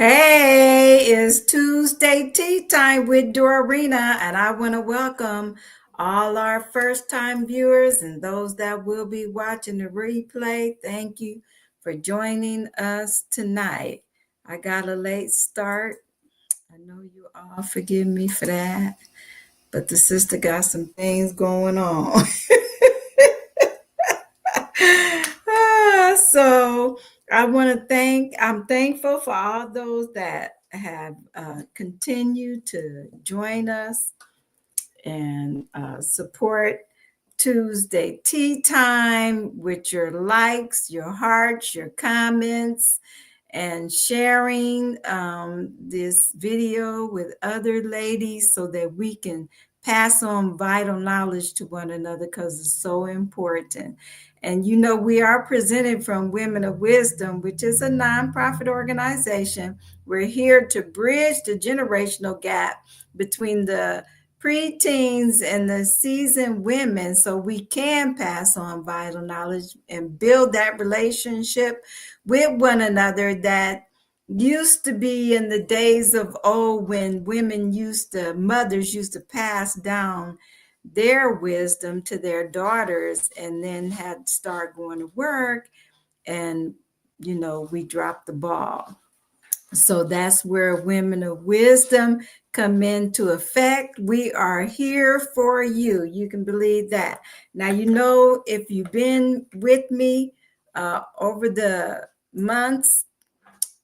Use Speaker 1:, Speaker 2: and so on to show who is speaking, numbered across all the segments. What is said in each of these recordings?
Speaker 1: Hey, it's Tuesday tea time with Dorarena, and I want to welcome all our first time viewers and those that will be watching the replay. Thank you for joining us tonight. I got a late start. I know you all forgive me for that, but the sister got some things going on. So I want to I'm thankful for all those that have continued to join us and support Tuesday Tea Time with your likes, your hearts, your comments, and sharing this video with other ladies so that we can pass on vital knowledge to one another because it's so important. And we are presented from Women of Wisdom, which is a nonprofit organization. We're here to bridge the generational gap between the preteens and the seasoned women so we can pass on vital knowledge and build that relationship with one another that used to be in the days of old when mothers used to pass down their wisdom to their daughters and then had to start going to work and we dropped the ball. So that's where Women of Wisdom come into effect. We are here for you. You can believe that. Now, if you've been with me over the months,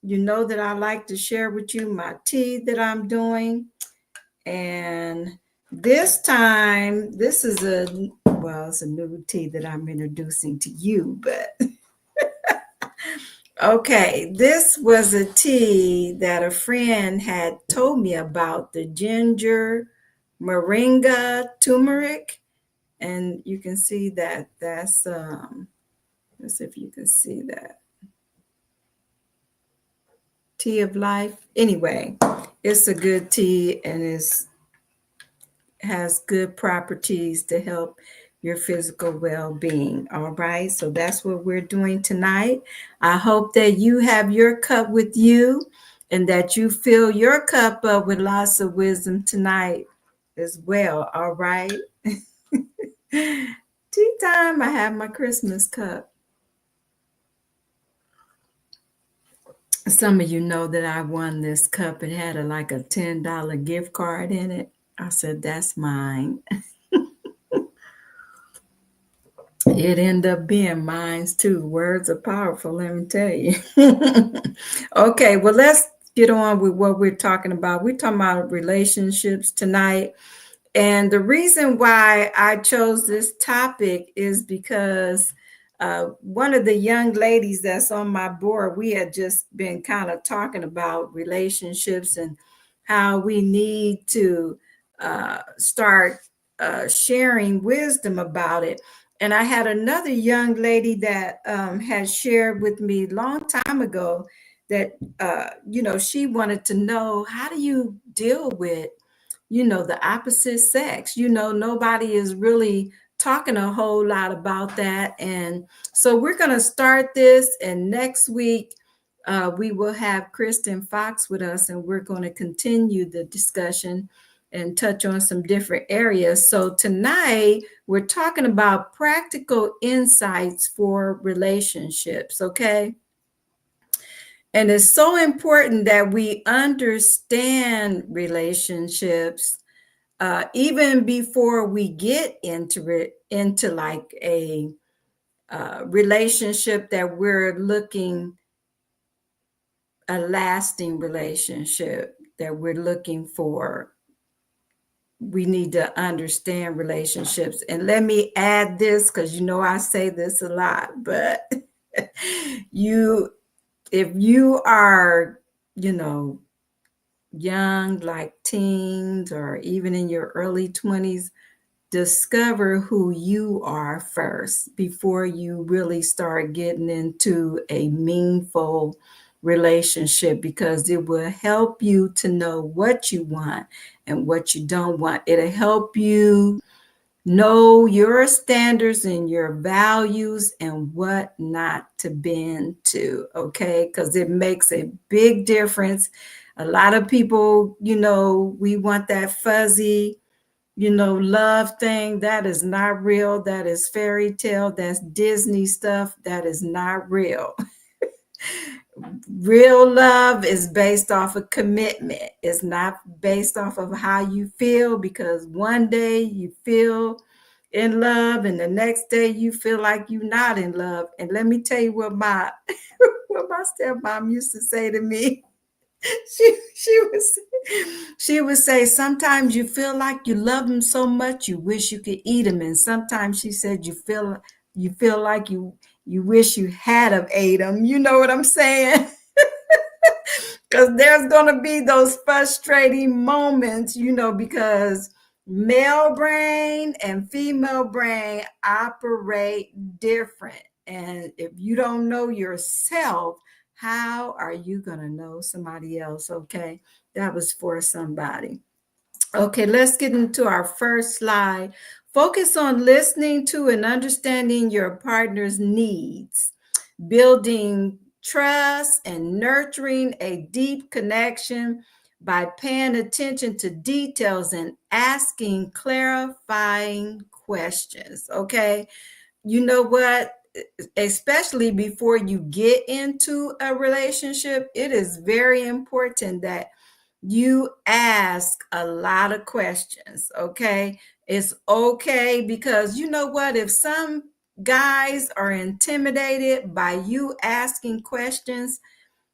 Speaker 1: you know that I like to share with you my tea that I'm doing. And this time, it's a new tea that I'm introducing to you, but okay, this was a tea that a friend had told me about, the ginger, moringa, turmeric, and you can see that that's let's see if you can see that. Tea of life. Anyway, it's a good tea and has good properties to help your physical well-being. All right, so that's what we're doing tonight. I hope that you have your cup with you and that you fill your cup up with lots of wisdom tonight as well. All right. Tea time. I have my Christmas cup. Some of you know that I won this cup. It had like a $10 gift card in it. I said, that's mine. It ended up being mine too. Words are powerful, let me tell you. Okay, well, let's get on with what we're talking about. We're talking about relationships tonight. And the reason why I chose this topic is because one of the young ladies that's on my board, we had just been kind of talking about relationships and how we need to start sharing wisdom about it. And I had another young lady that had shared with me a long time ago that, she wanted to know, how do you deal with the opposite sex? Nobody is really talking a whole lot about that. And so we're going to start this. And next week, we will have Kristen Fox with us, and we're going to continue the discussion and touch on some different areas. So tonight, we're talking about practical insights for relationships, okay? And it's so important that we understand relationships even before we get into like a relationship that we're looking, a lasting relationship that we're looking for. We need to understand relationships. And let me add this, because I say this a lot, but if you are, young, like teens, or even in your early 20s, discover who you are first before you really start getting into a meaningful relationship, because it will help you to know what you want and what you don't want. It'll help you Know your standards and your values and what not to bend to, okay? Because it makes a big difference. A lot of people, we want that fuzzy, love thing. That is not real. That is fairy tale. That's Disney stuff. That is not real. Real love is based off of commitment. It's not based off of how you feel, because one day you feel in love and the next day you feel like you're not in love. And let me tell you what my what my stepmom used to say to me. She would say sometimes you feel like you love him so much you wish you could eat him, and sometimes she said you feel like you wish you had have ate him. You know what I'm saying? Because there's going to be those frustrating moments, because male brain and female brain operate different. And if you don't know yourself, how are you going to know somebody else? Okay, that was for somebody. Okay, let's get into our first slide. Focus on listening to and understanding your partner's needs, building trust and nurturing a deep connection by paying attention to details and asking clarifying questions. Okay, you know what? Especially before you get into a relationship, it is very important that you ask a lot of questions. Okay, it's okay, because you know what? If some guys are intimidated by you asking questions,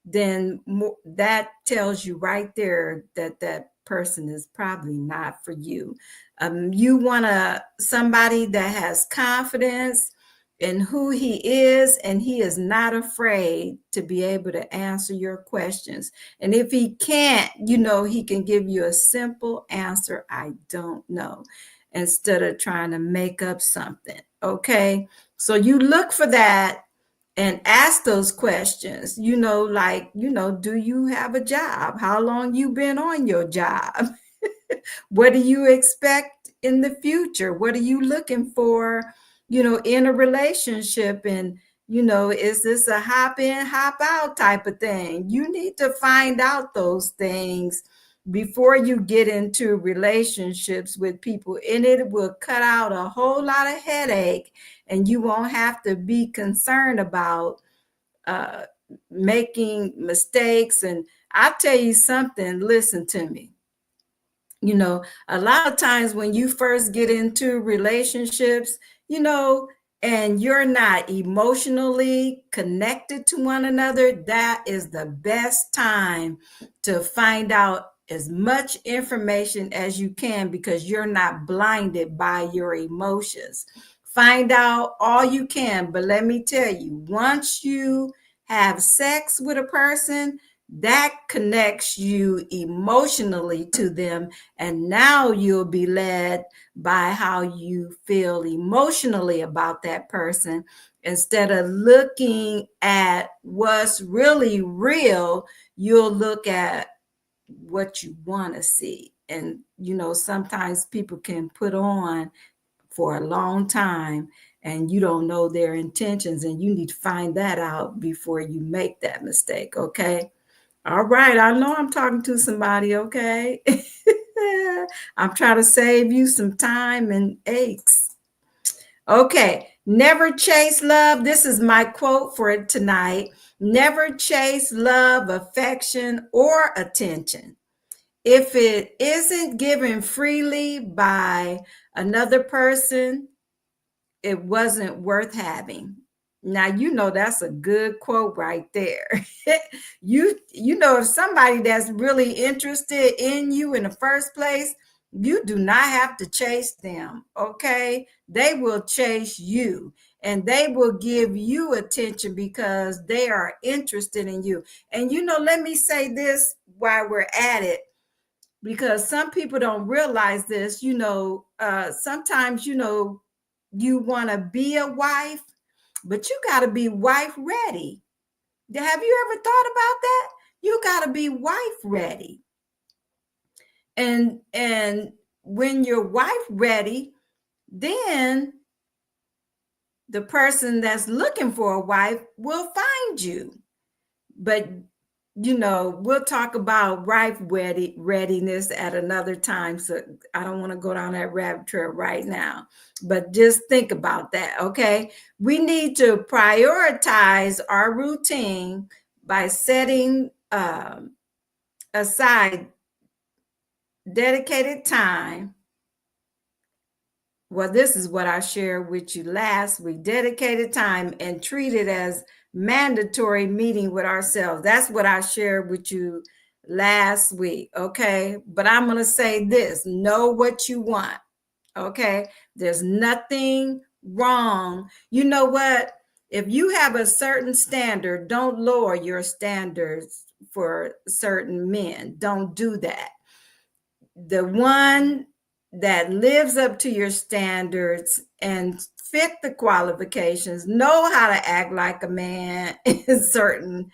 Speaker 1: then that tells you right there that that person is probably not for you. You want somebody that has confidence in who he is, and he is not afraid to be able to answer your questions. And if he can't, he can give you a simple answer, I don't know, instead of trying to make up something. Okay, so you look for that and ask those questions, do you have a job? How long you been on your job? What do you expect in the future? What are you looking for, in a relationship? And, is this a hop in, hop out type of thing? You need to find out those things before you get into relationships with people, and it will cut out a whole lot of headache, and you won't have to be concerned about uh, making mistakes. And I'll tell you something, listen to me. A lot of times when you first get into relationships, and you're not emotionally connected to one another, that is the best time to find out as much information as you can, because you're not blinded by your emotions. Find out all you can. But let me tell you, once you have sex with a person, that connects you emotionally to them, and now you'll be led by how you feel emotionally about that person, instead of looking at what's really real. You'll look at what you want to see. And sometimes people can put on for a long time, and you don't know their intentions, and you need to find that out before you make that mistake. Okay, all right, I know I'm talking to somebody. Okay. I'm trying to save you some time and aches. Okay, never chase love. This is my quote for tonight. Never chase love, affection, or attention if it isn't given freely by another person. It wasn't worth having. Now, that's a good quote right there. If somebody that's really interested in you in the first place, you do not have to chase them. Okay, they will chase you, and they will give you attention because they are interested in you. And let me say this while we're at it, because some people don't realize this. Sometimes you want to be a wife, but you got to be wife ready. Have you ever thought about that? You got to be wife ready. And when you're wife ready, then the person that's looking for a wife will find you. But we'll talk about wife readiness at another time. So I don't want to go down that rabbit trail right now, but just think about that. Okay. We need to prioritize our routine by setting aside dedicated time. Well, this is what I shared with you last week. Dedicated time and treat it as mandatory meeting with ourselves. That's what I shared with you last week. Okay. But I'm going to say this: know what you want. Okay. There's nothing wrong. You know what? If you have a certain standard, don't lower your standards for certain men. Don't do that. The one that lives up to your standards and fit the qualifications, know how to act like a man in certain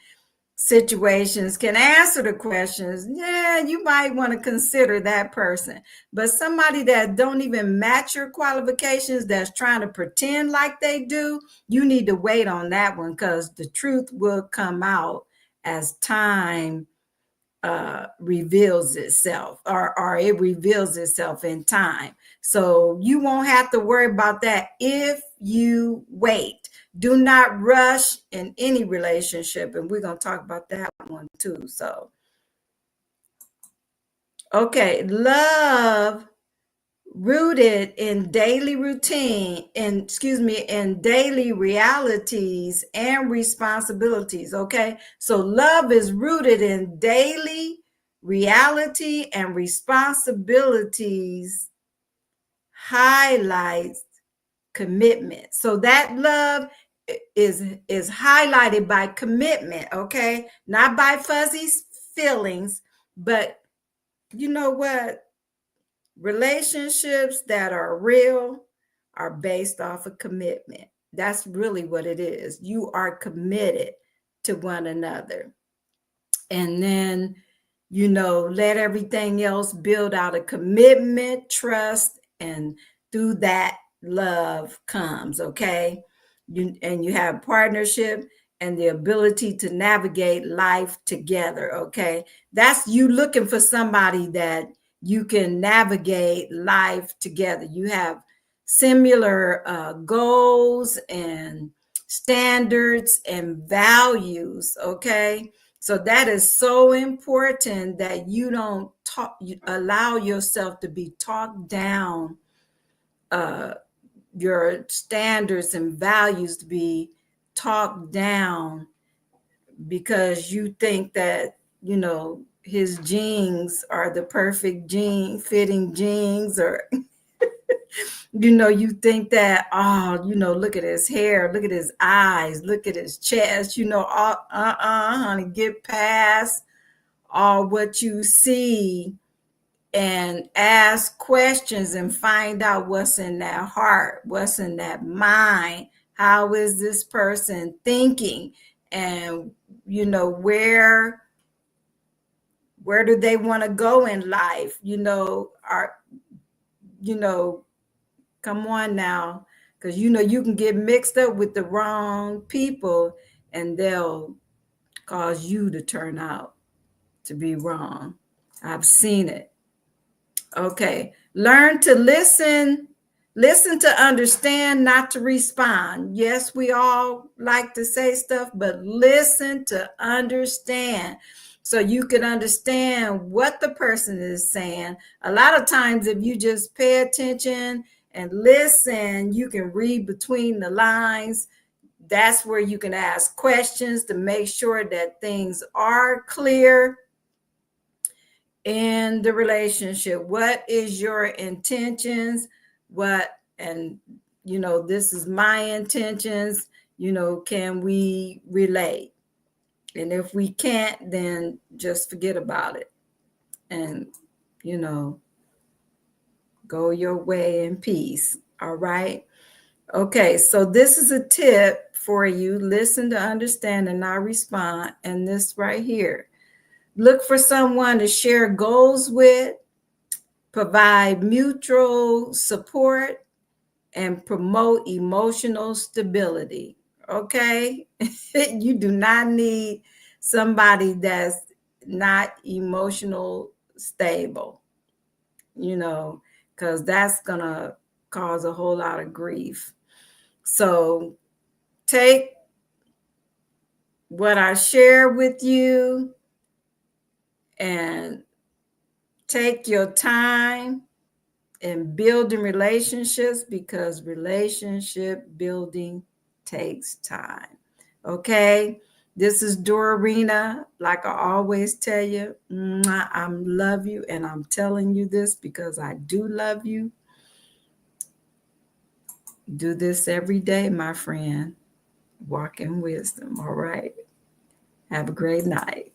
Speaker 1: situations, can answer the questions, yeah, you might want to consider that person. But somebody that don't even match your qualifications, that's trying to pretend like they do, you need to wait on that one, because the truth will come out as time reveals itself, or it reveals itself in time. So you won't have to worry about that if you wait. Do not rush in any relationship, and we're going to talk about that one too. So okay, love rooted in daily routine, in daily realities and responsibilities. Okay, so love is rooted in daily reality and responsibilities, highlights commitment. So that love is highlighted by commitment. Okay, not by fuzzy feelings, but you know what? Relationships that are real are based off of commitment. That's really what it is. You are committed to one another. And then, let everything else build out a commitment, trust, and through that, love comes. Okay. And you have partnership and the ability to navigate life together. Okay. That's you looking for somebody that you can navigate life together. You have similar goals and standards and values. Okay. So that is so important, that you don't allow yourself to be talked down, your standards and values to be talked down because you think that, his jeans are the perfect fitting jeans, or you think that, look at his hair, look at his eyes, look at his chest, honey, get past all what you see and ask questions and find out what's in that heart, what's in that mind. How is this person thinking? And, where do they want to go in life? Come on now, because you can get mixed up with the wrong people and they'll cause you to turn out to be wrong. I've seen it. Okay, learn to listen to understand, not to respond. Yes, we all like to say stuff, but listen to understand, so you can understand what the person is saying. A lot of times, if you just pay attention and listen, you can read between the lines. That's where you can ask questions to make sure that things are clear in the relationship. What is your intentions? This is my intentions. Can we relate? And if we can't, then just forget about it and, go your way in peace. All right. Okay. So this is a tip for you. Listen to understand and not respond. And this right here: look for someone to share goals with, provide mutual support, and promote emotional stability. Okay? You do not need somebody that's not emotional stable, because that's going to cause a whole lot of grief. So take what I share with you and take your time in building relationships, because relationship building takes time. Okay? This is Dorarena. Like I always tell you, I love you, and I'm telling you this because I do love you. Do this every day, my friend. Walk in wisdom. All right. Have a great night.